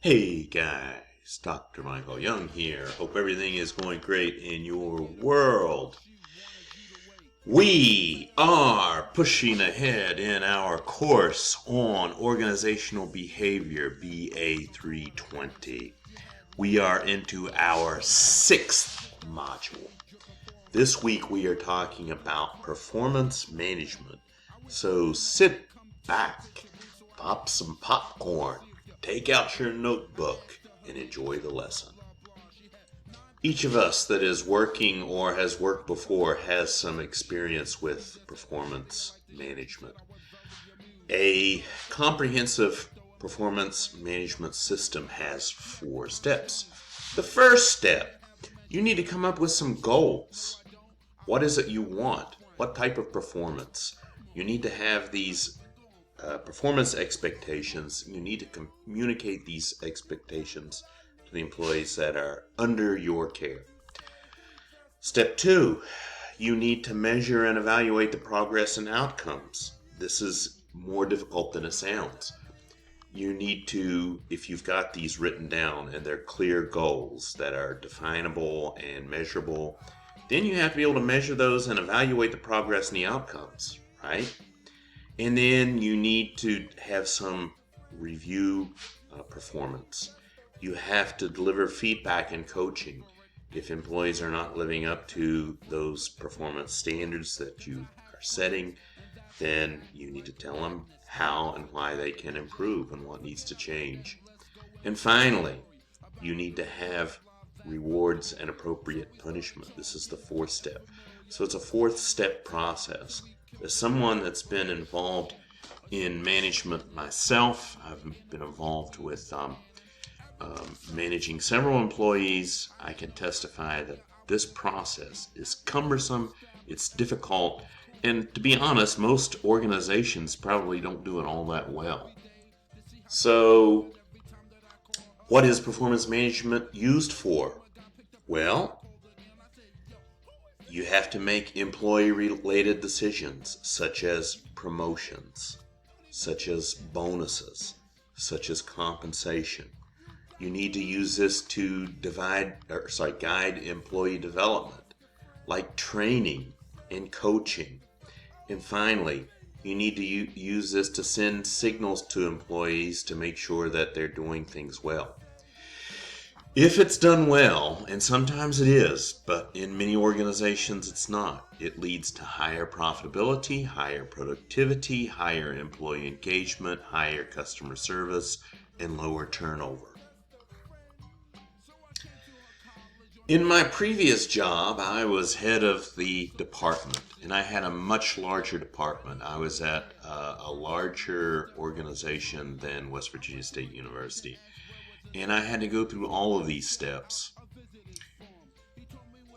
Hey guys, Dr. Michael Young here. Hope everything is going great in your world. We are pushing ahead in our course on organizational behavior, BA 320. We are into our 6th module. This week we are talking about performance management. So sit back, pop some popcorn, take out your notebook, and enjoy the lesson. Each of us that is working or has worked before has some experience with performance management. A comprehensive performance management system has 4 steps. The first step, you need to come up with some goals. What is it you want? What type of performance? You need to have these performance expectations. You need to communicate these expectations to the employees that are under your care. Step 2, you need to measure and evaluate the progress and outcomes. This is more difficult than it sounds. You need to, if you've got these written down and they're clear goals that are definable and measurable, then you have to be able to measure those and evaluate the progress and the outcomes, right? And then you need to have some review performance. You have to deliver feedback and coaching. If employees are not living up to those performance standards that you are setting, then you need to tell them how and why they can improve and what needs to change. And finally, you need to have rewards and appropriate punishment. This is the 4th step. So it's a 4th step process. As someone that's been involved in management myself, I've been involved with managing several employees. I can testify that this process is cumbersome, it's difficult, and to be honest, most organizations probably don't do it all that well. So, what is performance management used for? Well, you have to make employee-related decisions, such as promotions, such as bonuses, such as compensation. You need to use this to guide employee development, like training and coaching. And finally, you need to use this to send signals to employees to make sure that they're doing things well. If it's done well, and sometimes it is, but in many organizations it's not, it leads to higher profitability, higher productivity, higher employee engagement, higher customer service, and lower turnover. In my previous job, I was head of the department, and I had a much larger department. I was at a larger organization than West Virginia State University. And I had to go through all of these steps.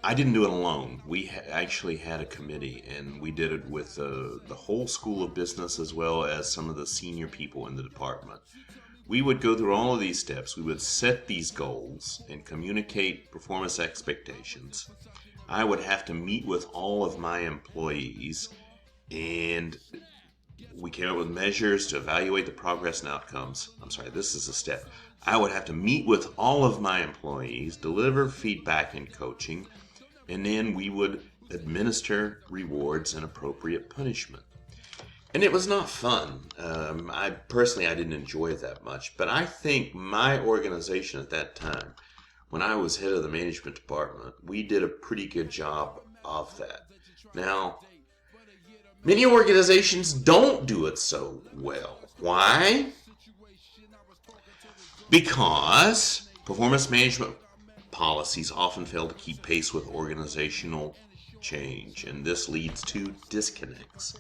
I didn't do it alone. We actually had a committee, and we did it with the whole School of Business as well as some of the senior people in the department. We would go through all of these steps. We would set these goals and communicate performance expectations. I would have to meet with all of my employees, and we came up with measures to evaluate the progress and outcomes. This is a step. I would have to meet with all of my employees, deliver feedback and coaching, and then we would administer rewards and appropriate punishment. And it was not fun. I didn't enjoy it that much, but I think my organization at that time, when I was head of the management department, we did a pretty good job of that. Now, many organizations don't do it so well. Why? Because performance management policies often fail to keep pace with organizational change, and this leads to disconnects.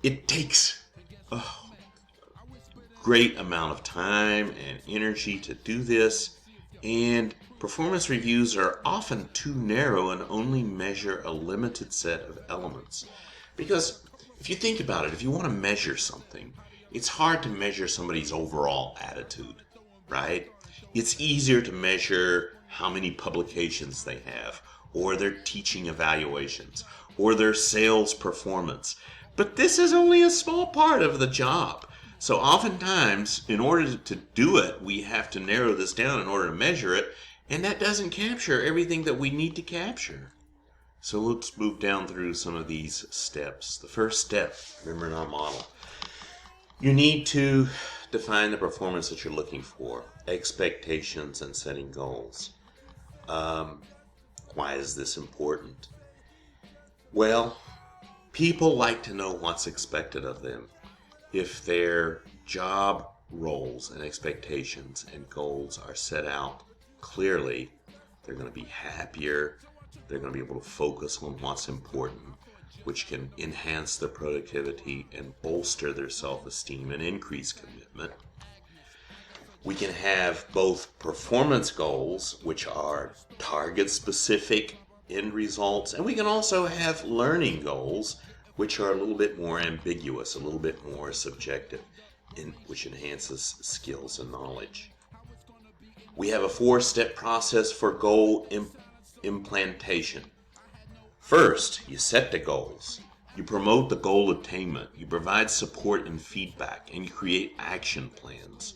It takes a great amount of time and energy to do this, and performance reviews are often too narrow and only measure a limited set of elements. Because if you think about it, if you want to measure something, it's hard to measure somebody's overall attitude, right? It's easier to measure how many publications they have, or their teaching evaluations, or their sales performance. But this is only a small part of the job. So oftentimes, in order to do it, we have to narrow this down in order to measure it, and that doesn't capture everything that we need to capture. So let's move down through some of these steps. The first step, remember in our model, you need to define the performance that you're looking for, expectations, and setting goals. Why is this important? Well, people like to know what's expected of them. If their job roles and expectations and goals are set out clearly, they're going to be happier. They're going to be able to focus on what's important, which can enhance their productivity and bolster their self-esteem and increase commitment. We can have both performance goals, which are target-specific end results, and we can also have learning goals, which are a little bit more ambiguous, a little bit more subjective, which enhances skills and knowledge. We have a 4-step process for goal implantation. First, you set the goals. You promote the goal attainment. You provide support and feedback, and you create action plans.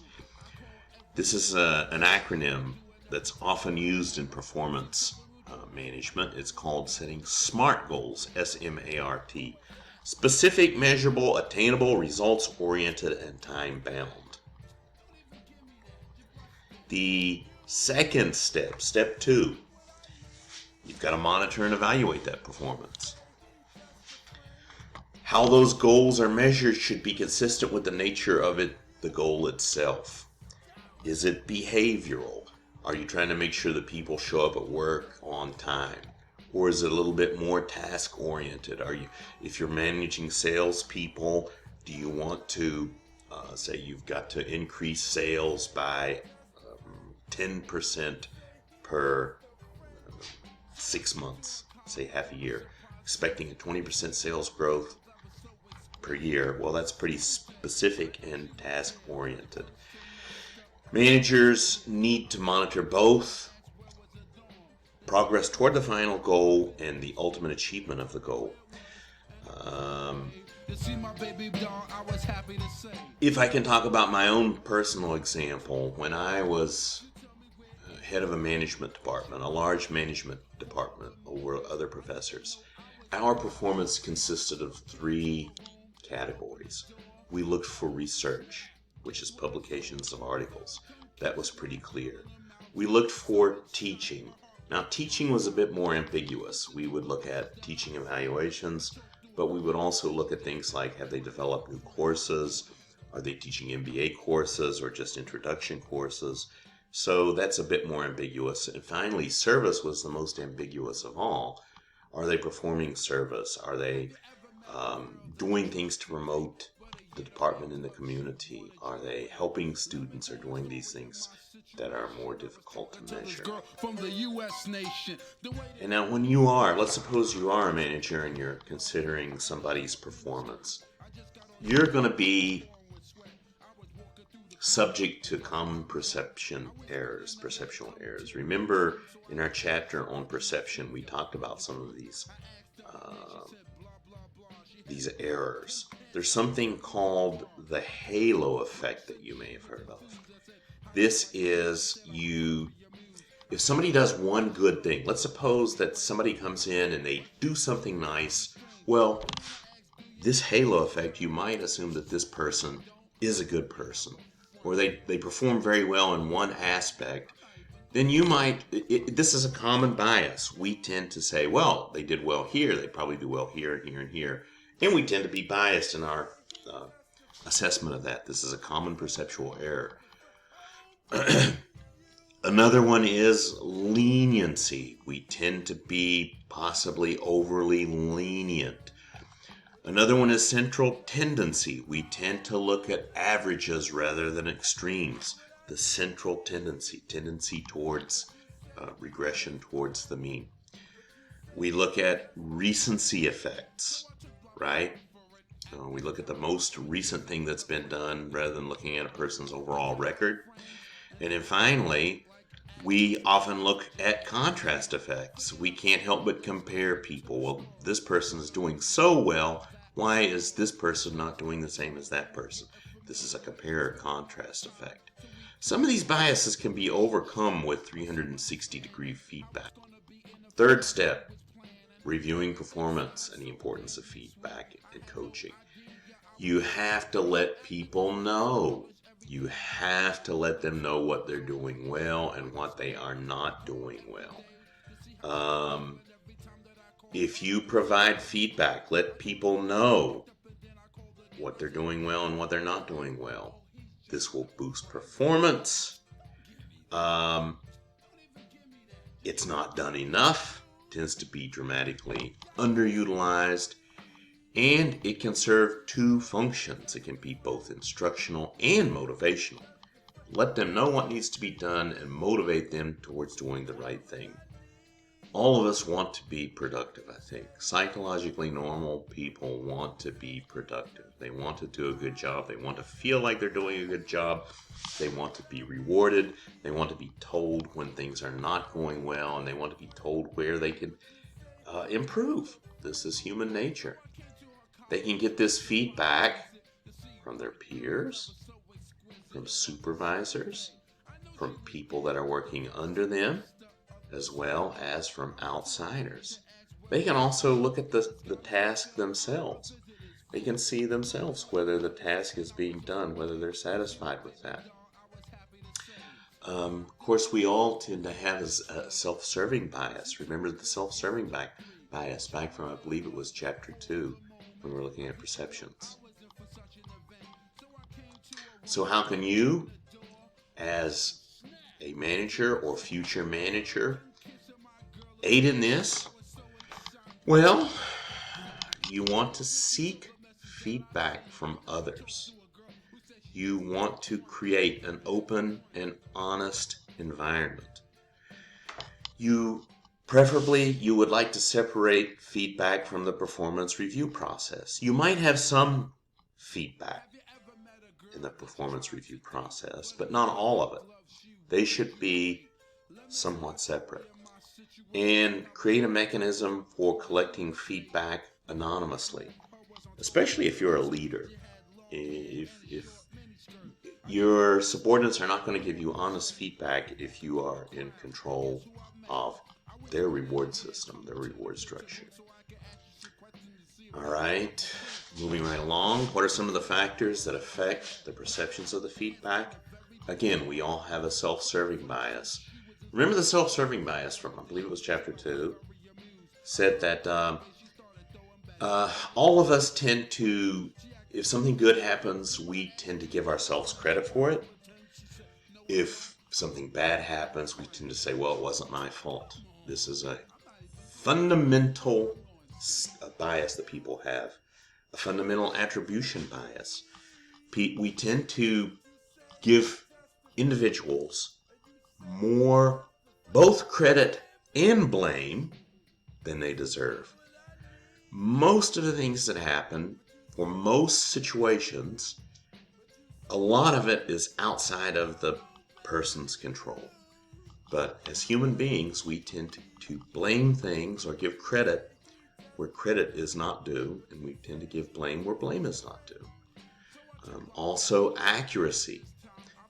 This is an acronym that's often used in performance management. It's called setting SMART goals, S-M-A-R-T. Specific, measurable, attainable, results-oriented, and time-bound. The second step, step 2, you've got to monitor and evaluate that performance. How those goals are measured should be consistent with the nature of the goal itself. Is it behavioral? Are you trying to make sure that people show up at work on time? Or is it a little bit more task-oriented? If you're managing salespeople, do you want to say you've got to increase sales by 10% per 6 months, say half a year, expecting a 20% sales growth per year? Well, that's pretty specific and task-oriented. Managers need to monitor both progress toward the final goal and the ultimate achievement of the goal. If I can talk about my own personal example, when I was head of a management department, a large management department over other professors, our performance consisted of 3 categories. We looked for research, which is publications of articles. That was pretty clear. We looked for teaching. Now, teaching was a bit more ambiguous. We would look at teaching evaluations, but we would also look at things like, have they developed new courses? Are they teaching MBA courses or just introduction courses? So that's a bit more ambiguous. And finally, service was the most ambiguous of all. Are they performing service? Are they doing things to promote the department in the community? Are they helping students or doing these things that are more difficult to measure? And now let's suppose you are a manager and you're considering somebody's performance. You're going to be subject to common perceptual errors. Remember in our chapter on perception, we talked about some of these errors. There's something called the halo effect that you may have heard of. This is if somebody does one good thing, let's suppose that somebody comes in and they do something nice. Well, this halo effect, you might assume that this person is a good person, or they perform very well in one aspect. Then you might, this is a common bias. We tend to say, well, they did well here, they probably do well here, here, and here. And we tend to be biased in our assessment of that. This is a common perceptual error. Another one is leniency. We tend to be possibly overly lenient. Another one is central tendency. We tend to look at averages rather than extremes. The central tendency towards regression towards the mean. We look at recency effects, right? We look at the most recent thing that's been done rather than looking at a person's overall record. And then finally, we often look at contrast effects. We can't help but compare people. Well, this person is doing so well. Why is this person not doing the same as that person? This is a compare-contrast effect. Some of these biases can be overcome with 360-degree feedback. Third step, reviewing performance and the importance of feedback and coaching. You have to let people know. You have to let them know what they're doing well and what they are not doing well. If you provide feedback, let people know what they're doing well and what they're not doing well. This will boost performance. It's not done enough, tends to be dramatically underutilized, and it can serve two functions. It can be both instructional and motivational. Let them know what needs to be done and motivate them towards doing the right thing. All of us want to be productive, I think. Psychologically normal people want to be productive. They want to do a good job. They want to feel like they're doing a good job. They want to be rewarded. They want to be told when things are not going well, and they want to be told where they can improve. This is human nature. They can get this feedback from their peers, from supervisors, from people that are working under them, as well as from outsiders. They can also look at the task themselves. They can see themselves whether the task is being done, whether they're satisfied with that. Of course, we all tend to have a self-serving bias. Remember the self-serving bias back from, I believe it was chapter 2, when we're looking at perceptions. So how can you, as a manager or future manager, aid in this? Well, you want to seek feedback from others. You want to create an open and honest environment. Preferably, you would like to separate feedback from the performance review process. You might have some feedback in the performance review process, but not all of it. They should be somewhat separate. And create a mechanism for collecting feedback anonymously, especially if you're a leader. If your subordinates are not going to give you honest feedback if you are in control of their reward system, their reward structure. All right, moving right along. What are some of the factors that affect the perceptions of the feedback? Again, we all have a self-serving bias. Remember the self-serving bias from, I believe it was chapter 2, said that all of us tend to, if something good happens, we tend to give ourselves credit for it. If something bad happens, we tend to say, well, it wasn't my fault. This is a fundamental bias that people have, a fundamental attribution bias. We tend to give individuals more both credit and blame than they deserve. Most of the things that happen, for most situations, a lot of it is outside of the person's control. But as human beings, we tend to blame things or give credit where credit is not due, and we tend to give blame where blame is not due. Also, accuracy,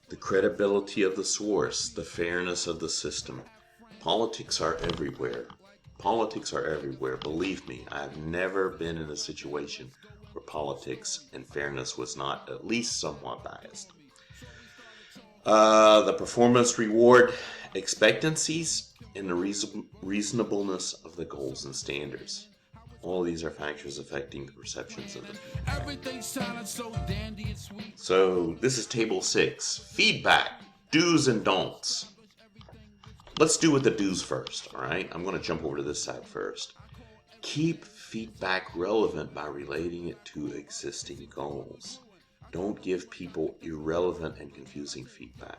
the credibility of the source, the fairness of the system. Politics are everywhere. Politics are everywhere. Believe me, I've never been in a situation where politics and fairness was not at least somewhat biased. The performance reward expectancies and the reasonableness of the goals and standards. All these are factors affecting the perceptions of the feedback. So this is table 6. Feedback, do's and don'ts. Let's do with the do's first, all right? I'm going to jump over to this side first. Keep feedback relevant by relating it to existing goals. Don't give people irrelevant and confusing feedback.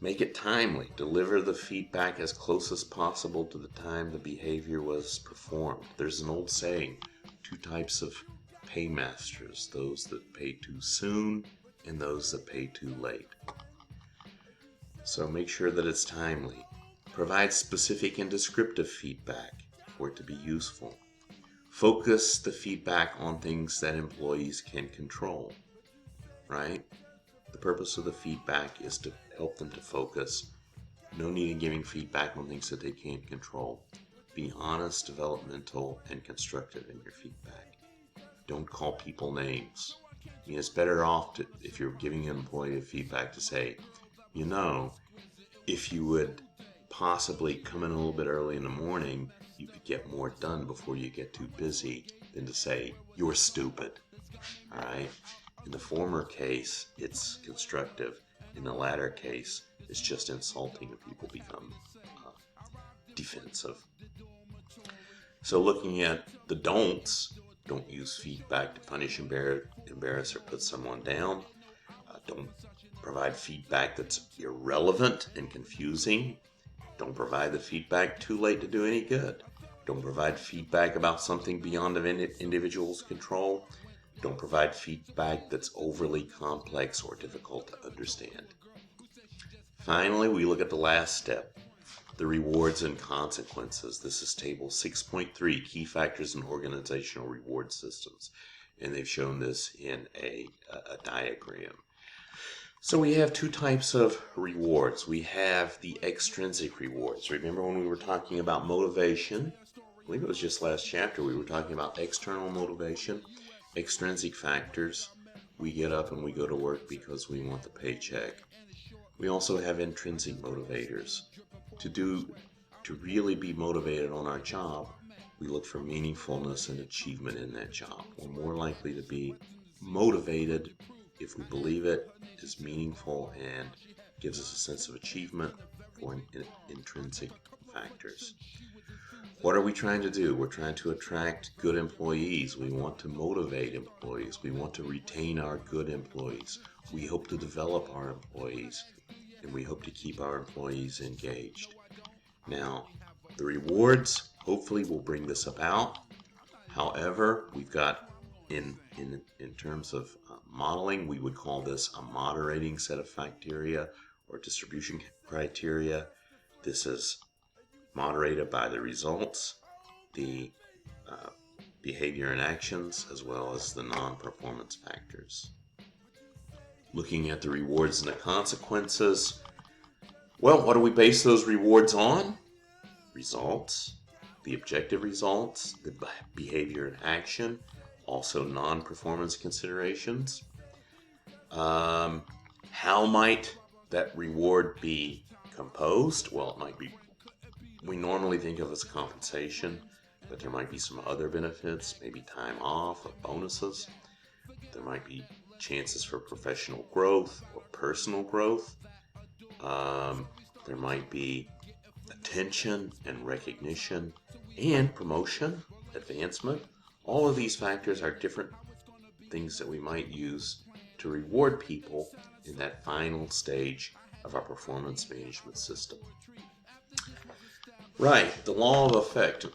Make it timely. Deliver the feedback as close as possible to the time the behavior was performed. There's an old saying, 2 types of paymasters, those that pay too soon and those that pay too late. So make sure that it's timely. Provide specific and descriptive feedback for it to be useful. Focus the feedback on things that employees can control. right? The purpose of the feedback is to help them to focus. No need in giving feedback on things that they can't control. Be honest, developmental, and constructive in your feedback. Don't call people names. I mean, it's better off to, if you're giving an employee feedback, to say, you know, if you would possibly come in a little bit early in the morning, you could get more done before you get too busy, than to say, you're stupid. All right? In the former case, it's constructive. In the latter case, it's just insulting and people become defensive. So looking at the don'ts, don't use feedback to punish, embarrass, or put someone down. Don't provide feedback that's irrelevant and confusing. Don't provide the feedback too late to do any good. Don't provide feedback about something beyond an individual's control. Don't provide feedback that's overly complex or difficult to understand. Finally, we look at the last step, the rewards and consequences. This is table 6.3, key factors in organizational reward systems. And they've shown this in a diagram. So we have two types of rewards. We have the extrinsic rewards. Remember when we were talking about motivation? I believe it was just last chapter we were talking about external motivation, extrinsic factors. We get up and we go to work because we want the paycheck. We also have intrinsic motivators. To really be motivated on our job, we look for meaningfulness and achievement in that job. We're more likely to be motivated if we believe it is meaningful and gives us a sense of achievement for intrinsic factors. What are we trying to do? We're trying to attract good employees. We want to motivate employees. We want to retain our good employees. We hope to develop our employees, and we hope to keep our employees engaged. Now, the rewards hopefully will bring this about. However, we've got in terms of modeling, we would call this a moderating set of criteria or distribution criteria. This is moderated by the results, the behavior and actions, as well as the non-performance factors. Looking at the rewards and the consequences, well, what do we base those rewards on? Results, the objective results, the behavior and action, also non-performance considerations. How might that reward be composed? Well, it might be, we normally think of as compensation, but there might be some other benefits, maybe time off or bonuses. There might be chances for professional growth or personal growth. There might be attention and recognition and promotion, advancement. All of these factors are different things that we might use to reward people in that final stage of our performance management system. Right, the law of effect.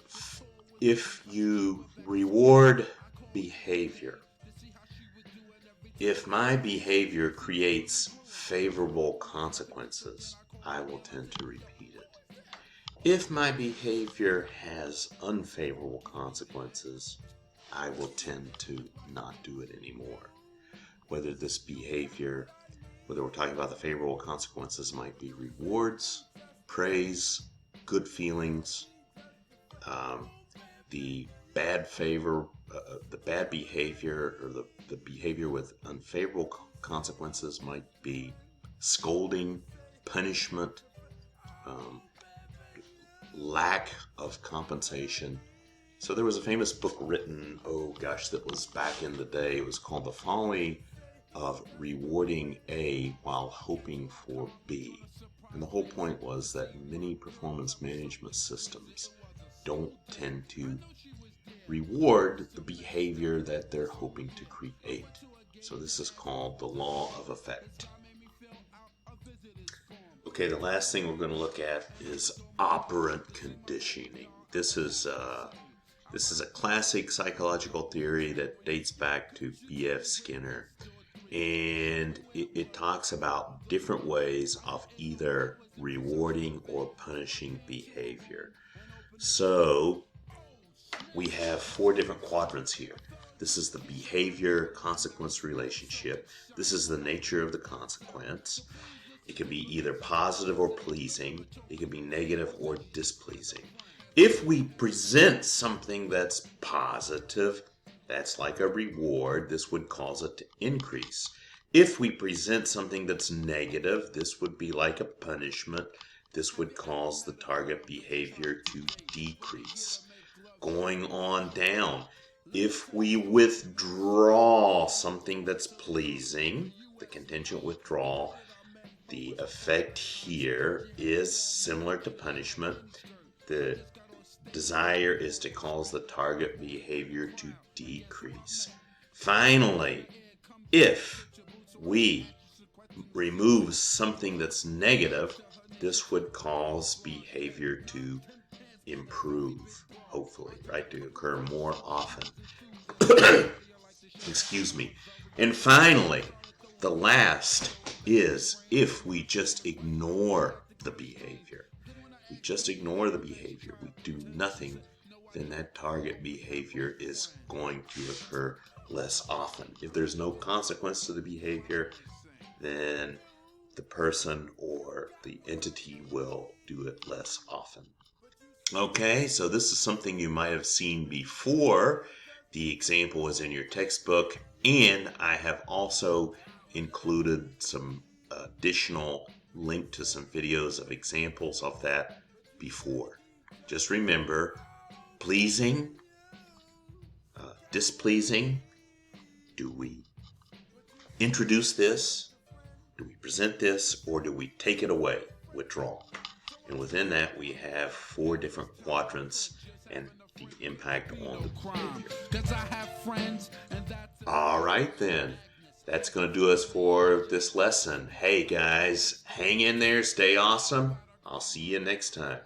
If you reward behavior, if my behavior creates favorable consequences, I will tend to repeat it. If my behavior has unfavorable consequences, I will tend to not do it anymore. Whether this behavior, whether we're talking about the favorable consequences, might be rewards, praise, good feelings. The bad behavior or the behavior with unfavorable consequences might be scolding, punishment, lack of compensation. So there was a famous book written, that was back in the day. It was called The Folly of Rewarding A While Hoping for B. And the whole point was that many performance management systems don't tend to reward the behavior that they're hoping to create. So this is called the law of effect. Okay, the last thing we're going to look at is operant conditioning. This is a classic psychological theory that dates back to B.F. Skinner. And it talks about different ways of either rewarding or punishing behavior. So we have 4 different quadrants here. This is the behavior-consequence relationship. This is the nature of the consequence. It can be either positive or pleasing. It can be negative or displeasing. If we present something that's positive, that's like a reward, this would cause it to increase. If we present something that's negative, this would be like a punishment. This would cause the target behavior to decrease. Going on down, if we withdraw something that's pleasing, the contingent withdrawal, the effect here is similar to punishment. The desire is to cause the target behavior to decrease. Finally, if we remove something that's negative, this would cause behavior to improve, hopefully, right? To occur more often. Excuse me. And finally, the last is if we just ignore the behavior. We just ignore the behavior. We do nothing, then that target behavior is going to occur less often. If there's no consequence to the behavior, then the person or the entity will do it less often. Okay, so this is something you might have seen before. The example is in your textbook, and I have also included some additional link to some videos of examples of that before. Just remember, pleasing, displeasing. Do we introduce this? Do we present this? Or do we take it away? Withdrawal. And within that, we have 4 different quadrants and the impact on the behavior. All right, then. That's going to do us for this lesson. Hey, guys, hang in there. Stay awesome. I'll see you next time.